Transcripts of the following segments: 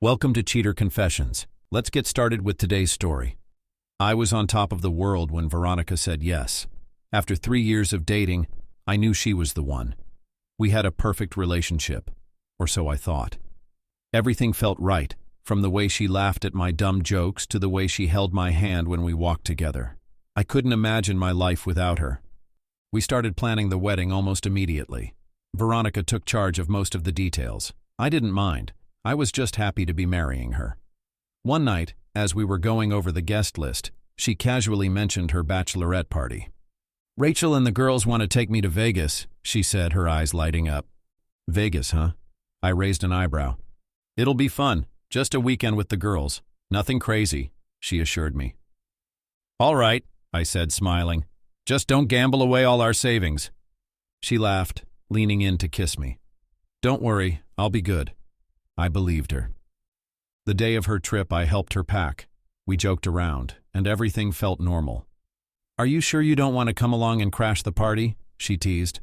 Welcome to Cheater Confessions. Let's get started with today's story. I was on top of the world when Veronica said yes. After 3 years of dating, I knew she was the one. We had a perfect relationship, or so I thought. Everything felt right, from the way she laughed at my dumb jokes to the way she held my hand when we walked together. I couldn't imagine my life without her. We started planning the wedding almost immediately. Veronica took charge of most of the details. I didn't mind. I was just happy to be marrying her. One night, as we were going over the guest list, she casually mentioned her bachelorette party. "Rachel and the girls want to take me to Vegas," she said, her eyes lighting up. "Vegas, huh?" I raised an eyebrow. "It'll be fun, just a weekend with the girls. Nothing crazy," she assured me. "All right," I said, smiling. "Just don't gamble away all our savings." She laughed, leaning in to kiss me. "Don't worry, I'll be good." I believed her. The day of her trip, I helped her pack. We joked around, and everything felt normal. "Are you sure you don't want to come along and crash the party?" she teased.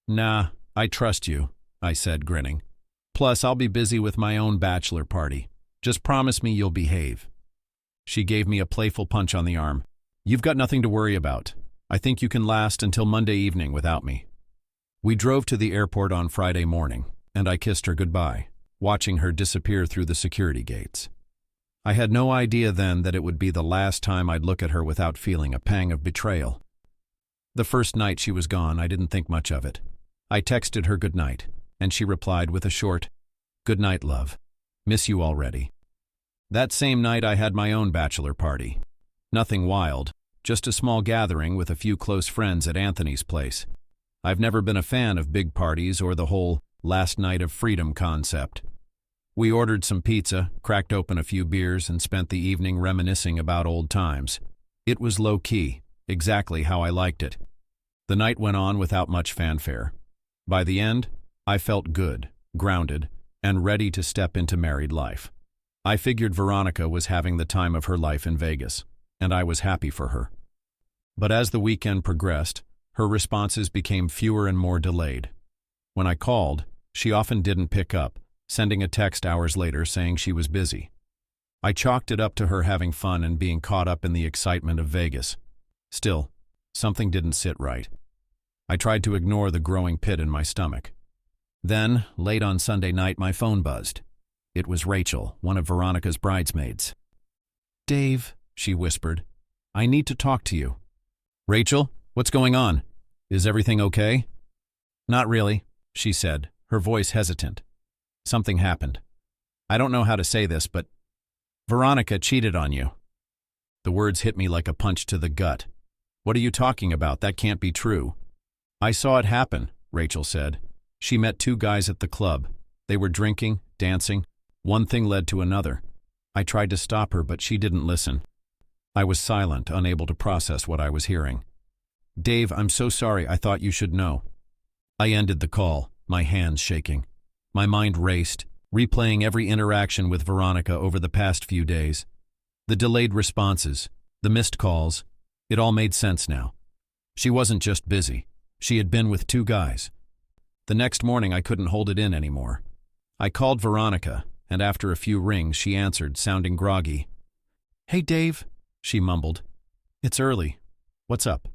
"Nah, I trust you," I said, grinning. "Plus, I'll be busy with my own bachelor party. Just promise me you'll behave." She gave me a playful punch on the arm. "You've got nothing to worry about. I think you can last until Monday evening without me." We drove to the airport on Friday morning, and I kissed her goodbye, watching her disappear through the security gates. I had no idea then that it would be the last time I'd look at her without feeling a pang of betrayal. The first night she was gone, I didn't think much of it. I texted her goodnight, and she replied with a short, "Good night, love. Miss you already." That same night I had my own bachelor party. Nothing wild, just a small gathering with a few close friends at Anthony's place. I've never been a fan of big parties or the whole last night of freedom concept. We ordered some pizza, cracked open a few beers, and spent the evening reminiscing about old times. It was low-key, exactly how I liked it. The night went on without much fanfare. By the end, I felt good, grounded, and ready to step into married life. I figured Veronica was having the time of her life in Vegas, and I was happy for her. But as the weekend progressed, her responses became fewer and more delayed. When I called, she often didn't pick up, sending a text hours later saying she was busy. I chalked it up to her having fun and being caught up in the excitement of Vegas. Still, something didn't sit right. I tried to ignore the growing pit in my stomach. Then, late on Sunday night, my phone buzzed. It was Rachel, one of Veronica's bridesmaids. "Dave," she whispered, "I need to talk to you." "Rachel, what's going on? Is everything okay?" "Not really," she said, her voice hesitant. "Something happened. I don't know how to say this, but Veronica cheated on you." The words hit me like a punch to the gut. "What are you talking about? That can't be true." "I saw it happen," Rachel said. "She met 2 guys at the club. They were drinking, dancing. One thing led to another. I tried to stop her, but she didn't listen." I was silent, unable to process what I was hearing. "Dave, I'm so sorry. I thought you should know." I ended the call, my hands shaking. My mind raced, replaying every interaction with Veronica over the past few days. The delayed responses, the missed calls, it all made sense now. She wasn't just busy. She had been with 2 guys. The next morning I couldn't hold it in anymore. I called Veronica, and after a few rings she answered, sounding groggy. "Hey Dave," she mumbled. "It's early. What's up?"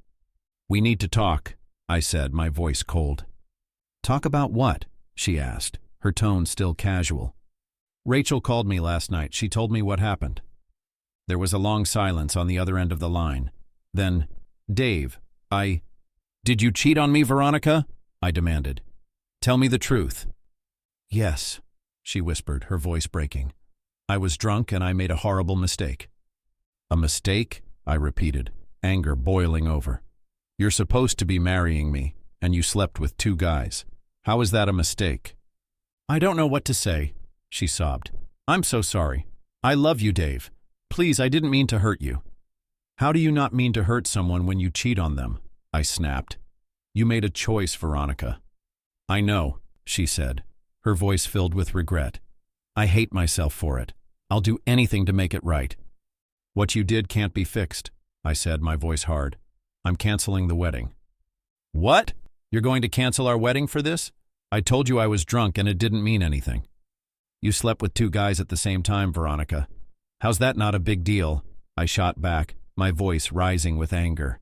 "We need to talk," I said, my voice cold. "Talk about what?" she asked, her tone still casual. "Rachel called me last night. She told me what happened." There was a long silence on the other end of the line. Then, "Dave, Did you cheat on me, Veronica?" I demanded. "Tell me the truth." "Yes," she whispered, her voice breaking. "I was drunk and I made a horrible mistake." "A mistake?" I repeated, anger boiling over. "You're supposed to be marrying me, and you slept with 2 guys. How is that a mistake?" "I don't know what to say," she sobbed. "I'm so sorry. I love you, Dave. Please, I didn't mean to hurt you." "How do you not mean to hurt someone when you cheat on them?" I snapped. "You made a choice, Veronica." "I know," she said, her voice filled with regret. "I hate myself for it. I'll do anything to make it right." "What you did can't be fixed," I said, my voice hard. "I'm canceling the wedding." "What? You're going to cancel our wedding for this? I told you I was drunk and it didn't mean anything." You slept with two guys at the same time, Veronica. How's that not a big deal? I shot back, my voice rising with anger.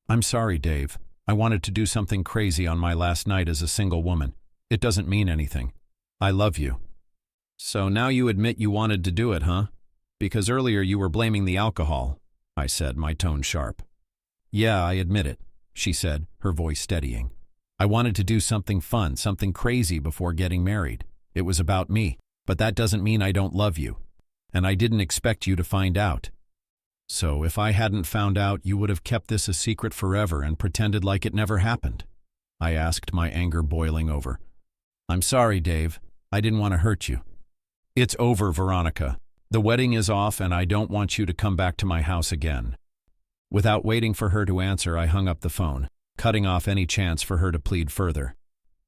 I'm sorry, Dave. I wanted to do something crazy on my last night as a single woman. It doesn't mean anything. I love you. So now you admit you wanted to do it, huh? Because earlier you were blaming the alcohol, I said, my tone sharp. Yeah, I admit it, she said, her voice steadying. I wanted to do something fun, something crazy before getting married. It was about me, but that doesn't mean I don't love you. And I didn't expect you to find out. So if I hadn't found out, you would have kept this a secret forever and pretended like it never happened? I asked, my anger boiling over. I'm sorry, Dave. I didn't want to hurt you. It's over, Veronica. The wedding is off and I don't want you to come back to my house again. Without waiting for her to answer, I hung up the phone, cutting off any chance for her to plead further.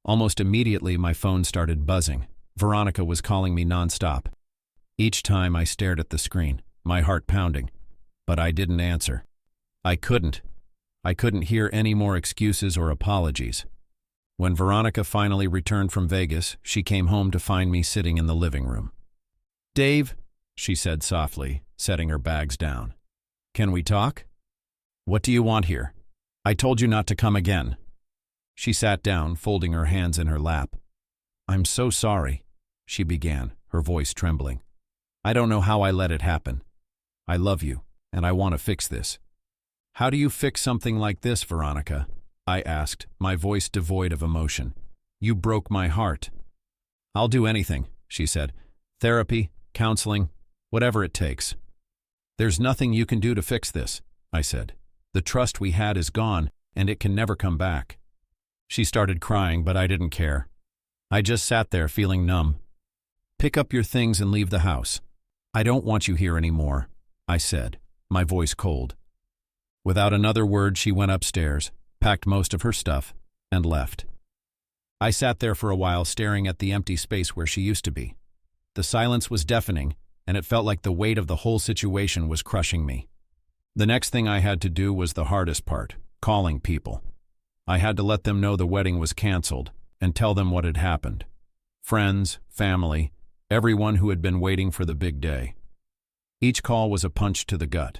Almost immediately, my phone started buzzing. Veronica was calling me nonstop. Each time I stared at the screen, my heart pounding. But I didn't answer. I couldn't. I couldn't hear any more excuses or apologies. When Veronica finally returned from Vegas, she came home to find me sitting in the living room. Dave, she said softly, setting her bags down. Can we talk? What do you want here? I told you not to come again. She sat down, folding her hands in her lap. I'm so sorry, she began, her voice trembling. I don't know how I let it happen. I love you, and I want to fix this. How do you fix something like this, Veronica? I asked, my voice devoid of emotion. You broke my heart. I'll do anything, she said. Therapy, counseling, whatever it takes. There's nothing you can do to fix this, I said. The trust we had is gone, and it can never come back. She started crying, but I didn't care. I just sat there feeling numb. Pick up your things and leave the house. I don't want you here anymore, I said, my voice cold. Without another word, she went upstairs, packed most of her stuff, and left. I sat there for a while staring at the empty space where she used to be. The silence was deafening, and it felt like the weight of the whole situation was crushing me. The next thing I had to do was the hardest part, calling people. I had to let them know the wedding was canceled and tell them what had happened. Friends, family, everyone who had been waiting for the big day. Each call was a punch to the gut.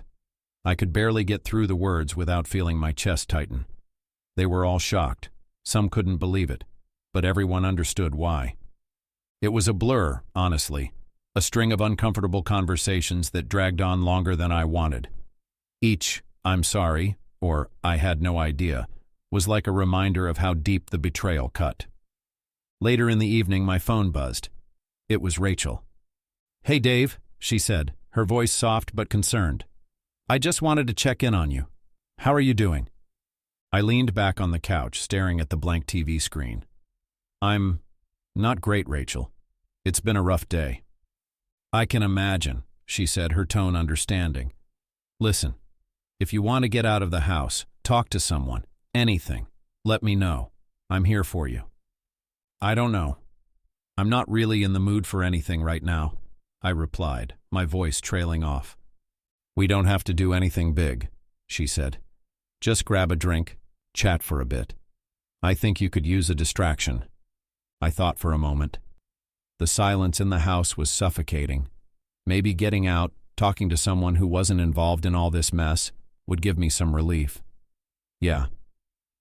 I could barely get through the words without feeling my chest tighten. They were all shocked. Some couldn't believe it, but everyone understood why. It was a blur, honestly, a string of uncomfortable conversations that dragged on longer than I wanted. Each, I'm sorry, or I had no idea, was like a reminder of how deep the betrayal cut. Later in the evening, my phone buzzed. It was Rachel. Hey, Dave, she said, her voice soft but concerned. I just wanted to check in on you. How are you doing? I leaned back on the couch, staring at the blank TV screen. I'm not great, Rachel. It's been a rough day. I can imagine, she said, her tone understanding. Listen, if you want to get out of the house, talk to someone, anything, let me know. I'm here for you. I don't know. I'm not really in the mood for anything right now, I replied, my voice trailing off. We don't have to do anything big, she said. Just grab a drink, chat for a bit. I think you could use a distraction. I thought for a moment. The silence in the house was suffocating. Maybe getting out, talking to someone who wasn't involved in all this mess, would give me some relief. Yeah,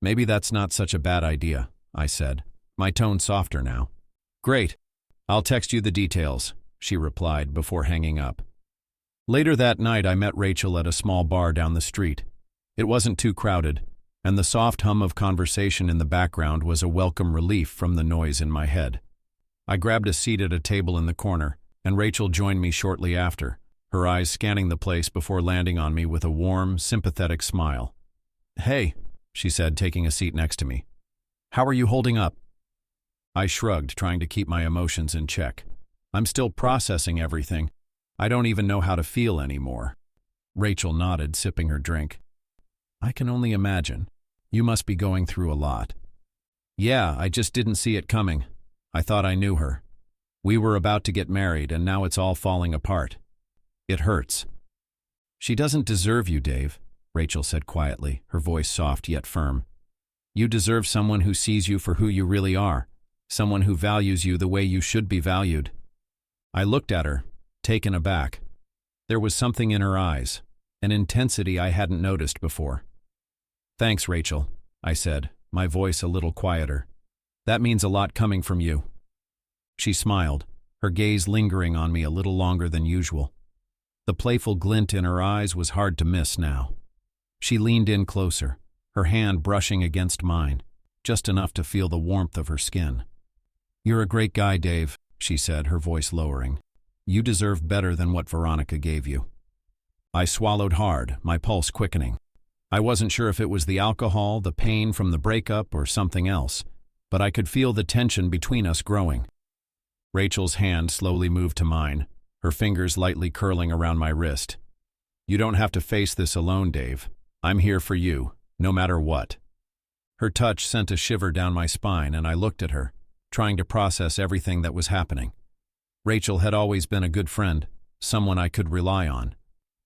maybe that's not such a bad idea, I said, my tone softer now. Great. I'll text you the details, she replied before hanging up. Later that night, I met Rachel at a small bar down the street. It wasn't too crowded, and the soft hum of conversation in the background was a welcome relief from the noise in my head. I grabbed a seat at a table in the corner, and Rachel joined me shortly after, her eyes scanning the place before landing on me with a warm, sympathetic smile. Hey, she said, taking a seat next to me. How are you holding up? I shrugged, trying to keep my emotions in check. I'm still processing everything. I don't even know how to feel anymore. Rachel nodded, sipping her drink. I can only imagine. You must be going through a lot. Yeah, I just didn't see it coming. I thought I knew her. We were about to get married, and now it's all falling apart. It hurts. She doesn't deserve you, Dave, Rachel said quietly, her voice soft yet firm. You deserve someone who sees you for who you really are, someone who values you the way you should be valued. I looked at her, taken aback. There was something in her eyes, an intensity I hadn't noticed before. "Thanks, Rachel," I said, my voice a little quieter. "That means a lot coming from you." She smiled, her gaze lingering on me a little longer than usual. The playful glint in her eyes was hard to miss now. She leaned in closer, her hand brushing against mine, just enough to feel the warmth of her skin. "You're a great guy, Dave," she said, her voice lowering. "You deserve better than what Veronica gave you." I swallowed hard, my pulse quickening. I wasn't sure if it was the alcohol, the pain from the breakup, or something else, but I could feel the tension between us growing. Rachel's hand slowly moved to mine, her fingers lightly curling around my wrist. "You don't have to face this alone, Dave. I'm here for you, no matter what." Her touch sent a shiver down my spine, and I looked at her, trying to process everything that was happening. Rachel had always been a good friend, someone I could rely on.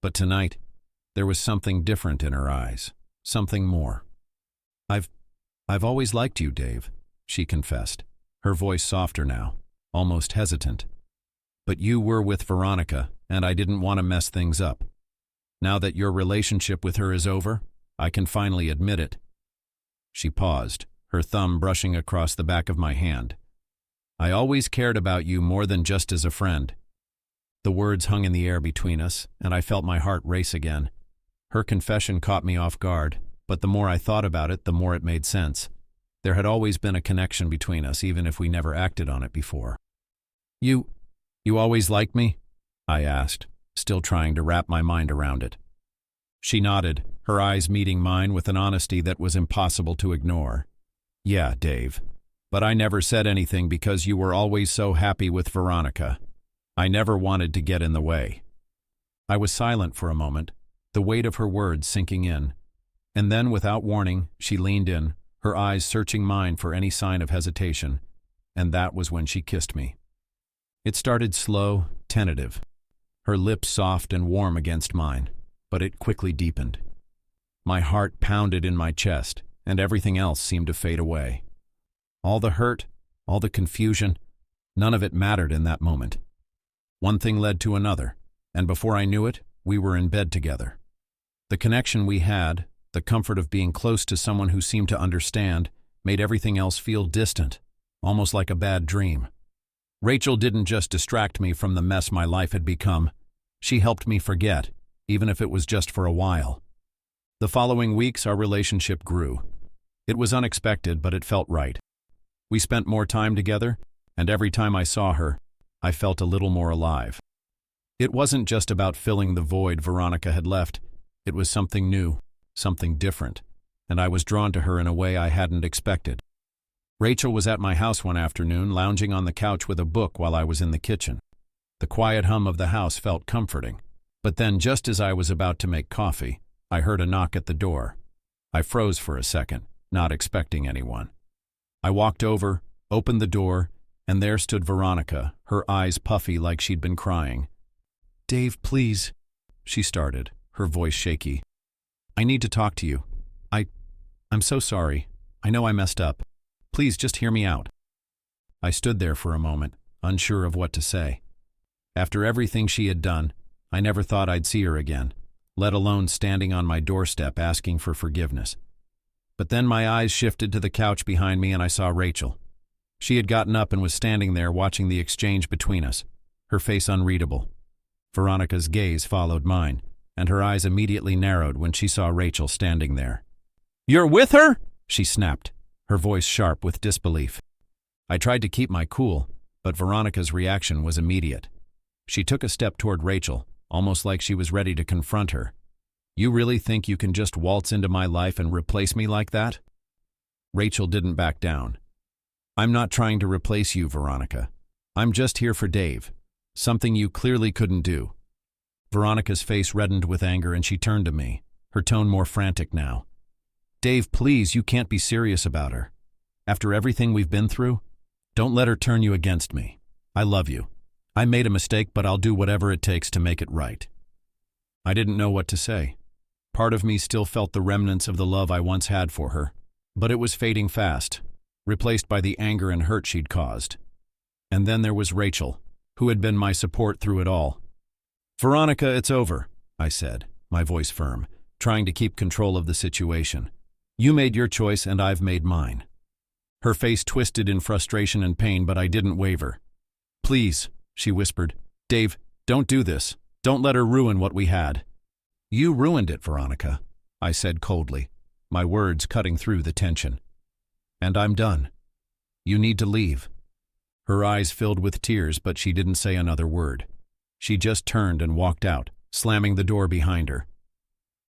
But tonight, there was something different in her eyes, something more. I've always liked you, Dave," she confessed, her voice softer now, almost hesitant. "But you were with Veronica, and I didn't want to mess things up. Now that your relationship with her is over, I can finally admit it." She paused, her thumb brushing across the back of my hand. "I always cared about you more than just as a friend." The words hung in the air between us, and I felt my heart race again. Her confession caught me off guard, but the more I thought about it, the more it made sense. There had always been a connection between us, even if we never acted on it before. You always liked me?" I asked, still trying to wrap my mind around it. She nodded, her eyes meeting mine with an honesty that was impossible to ignore. "Yeah, Dave. But I never said anything because you were always so happy with Veronica. I never wanted to get in the way." I was silent for a moment, the weight of her words sinking in. And then, without warning, she leaned in, her eyes searching mine for any sign of hesitation, and that was when she kissed me. It started slow, tentative, her lips soft and warm against mine, but it quickly deepened. My heart pounded in my chest, and everything else seemed to fade away. All the hurt, all the confusion, none of it mattered in that moment. One thing led to another, and before I knew it, we were in bed together. The connection we had, the comfort of being close to someone who seemed to understand, made everything else feel distant, almost like a bad dream. Rachel didn't just distract me from the mess my life had become. She helped me forget, even if it was just for a while. The following weeks, our relationship grew. It was unexpected, but it felt right. We spent more time together, and every time I saw her, I felt a little more alive. It wasn't just about filling the void Veronica had left. It was something new, something different, and I was drawn to her in a way I hadn't expected. Rachel was at my house one afternoon, lounging on the couch with a book while I was in the kitchen. The quiet hum of the house felt comforting, but then just as I was about to make coffee, I heard a knock at the door. I froze for a second, not expecting anyone. I walked over, opened the door, and there stood Veronica, her eyes puffy like she'd been crying. "Dave, please," she started, her voice shaky. "I need to talk to you. I'm so sorry. I know I messed up. Please just hear me out." I stood there for a moment, unsure of what to say. After everything she had done, I never thought I'd see her again, let alone standing on my doorstep asking for forgiveness. But then my eyes shifted to the couch behind me and I saw Rachel. She had gotten up and was standing there watching the exchange between us, her face unreadable. Veronica's gaze followed mine, and her eyes immediately narrowed when she saw Rachel standing there. "You're with her?" she snapped, her voice sharp with disbelief. I tried to keep my cool, but Veronica's reaction was immediate. She took a step toward Rachel, almost like she was ready to confront her. "You really think you can just waltz into my life and replace me like that?" Rachel didn't back down. "I'm not trying to replace you, Veronica. I'm just here for Dave, something you clearly couldn't do." Veronica's face reddened with anger and she turned to me, her tone more frantic now. "Dave, please, you can't be serious about her. After everything we've been through, don't let her turn you against me. I love you. I made a mistake, but I'll do whatever it takes to make it right." I didn't know what to say. Part of me still felt the remnants of the love I once had for her, but it was fading fast, replaced by the anger and hurt she'd caused. And then there was Rachel, who had been my support through it all. "Veronica, it's over," I said, my voice firm, trying to keep control of the situation. "You made your choice and I've made mine." Her face twisted in frustration and pain, but I didn't waver. "Please," she whispered. "Dave, don't do this. Don't let her ruin what we had." "You ruined it, Veronica," I said coldly, my words cutting through the tension. "And I'm done. You need to leave." Her eyes filled with tears, but she didn't say another word. She just turned and walked out, slamming the door behind her.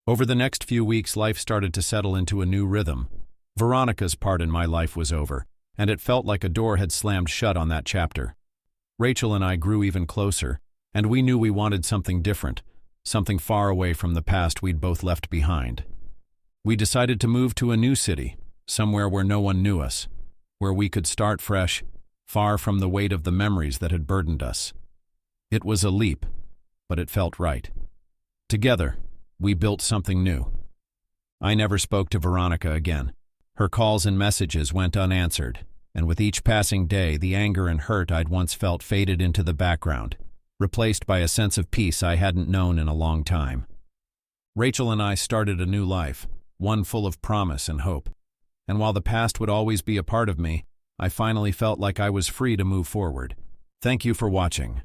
Over the next few weeks, life started to settle into a new rhythm. Veronica's part in my life was over, and it felt like a door had slammed shut on that chapter. Rachel and I grew even closer, and we knew we wanted something different, something far away from the past we'd both left behind. We decided to move to a new city, somewhere where no one knew us, where we could start fresh, far from the weight of the memories that had burdened us. It was a leap, but it felt right. Together, we built something new. I never spoke to Veronica again. Her calls and messages went unanswered, and with each passing day, the anger and hurt I'd once felt faded into the background, replaced by a sense of peace I hadn't known in a long time. Rachel and I started a new life, one full of promise and hope. And while the past would always be a part of me, I finally felt like I was free to move forward. Thank you for watching.